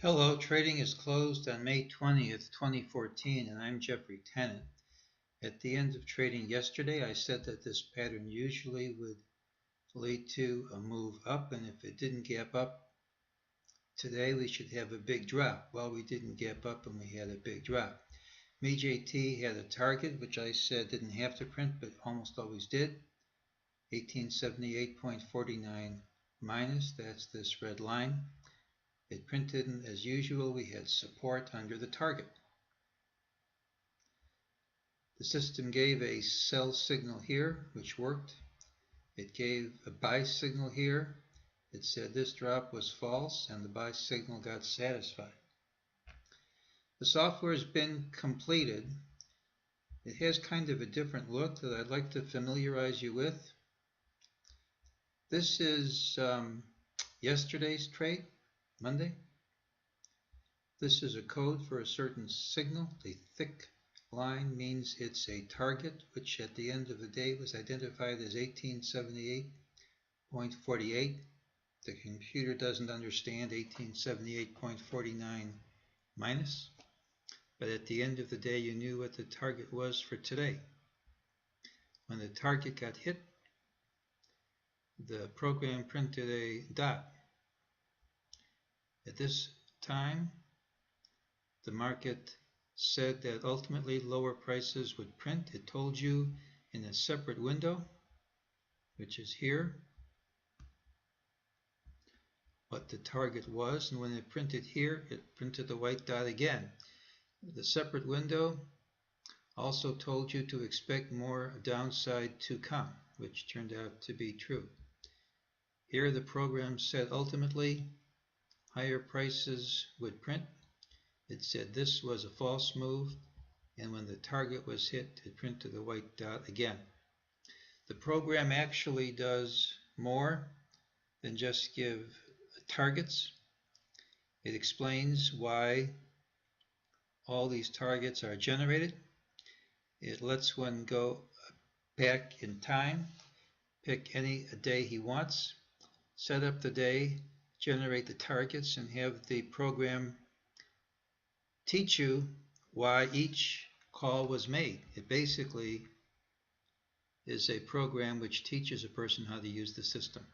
Hello, trading is closed on May 20th, 2014, and I'm Jeffrey Tennant. At the end of trading yesterday, I said that this pattern usually would lead to a move up, and if it didn't gap up today, we should have a big drop. Well, we didn't gap up and we had a big drop. mejt had a target, which I said didn't have to print, but almost always did. 1878.49 minus, that's this red line. It printed, and as usual, we had support under the target. The system gave a sell signal here, which worked. It gave a buy signal here. It said this drop was false, and the buy signal got satisfied. The software has been completed. It has kind of a different look that I'd like to familiarize you with. This is yesterday's trade, Monday. This is a code for a certain signal. The thick line means it's a target, which at the end of the day was identified as 1878.48. The computer doesn't understand 1878.49 minus, but at the end of the day you knew what the target was for today. When the target got hit, the program printed a dot. At this time, the market said that ultimately lower prices would print. It told you in a separate window, which is here, what the target was, and when it printed here, it printed the white dot again. The separate window also told you to expect more downside to come, which turned out to be true. Here the program said ultimately higher prices would print. It said this was a false move, and when the target was hit, it printed the white dot again. The program actually does more than just give targets. It explains why all these targets are generated. It lets one go back in time, pick any day he wants, set up the day, generate the targets, and have the program teach you why each call was made. It basically is a program which teaches a person how to use the system.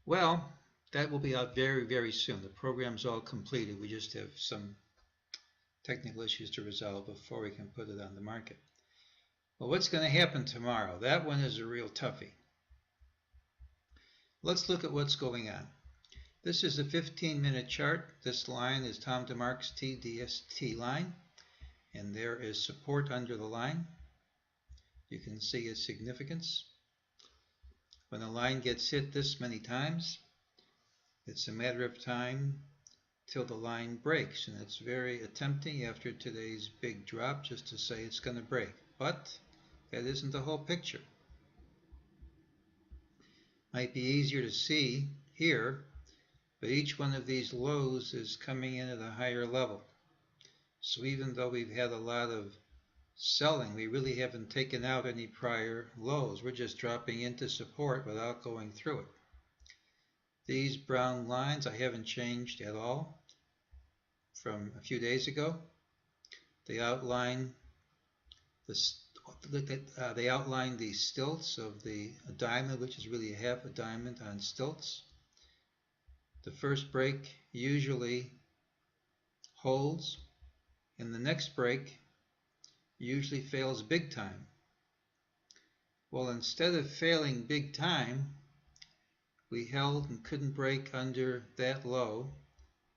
Well, that will be out very, very soon. The program's all completed. We just have some technical issues to resolve before we can put it on the market. Well, what's going to happen tomorrow? That one is a real toughie. Let's look at what's going on. This is a 15-minute chart. This line is Tom DeMark's TDST line, and there is support under the line. You can see its significance. When a line gets hit this many times, it's a matter of time till the line breaks, and it's very tempting after today's big drop just to say it's going to break. But that isn't the whole picture. Might be easier to see here, but each one of these lows is coming in at a higher level. So even though we've had a lot of selling, we really haven't taken out any prior lows. We're just dropping into support without going through it. These brown lines I haven't changed at all from a few days ago. They outline the stilts of the diamond, which is really half a diamond on stilts. The first break usually holds, and the next break usually fails big time. Well, instead of failing big time, we held and couldn't break under that low.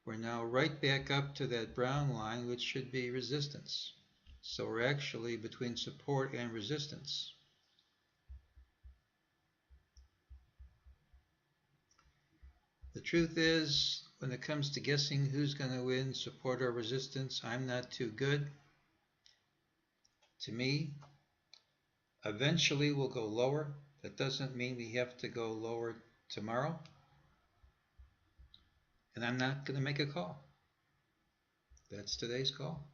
We're now right back up to that brown line, which should be resistance. So we're actually between support and resistance. The truth is, when it comes to guessing who's going to win, support or resistance, I'm not too good. To me, eventually we'll go lower. That doesn't mean we have to go lower tomorrow. And I'm not going to make a call. That's today's call.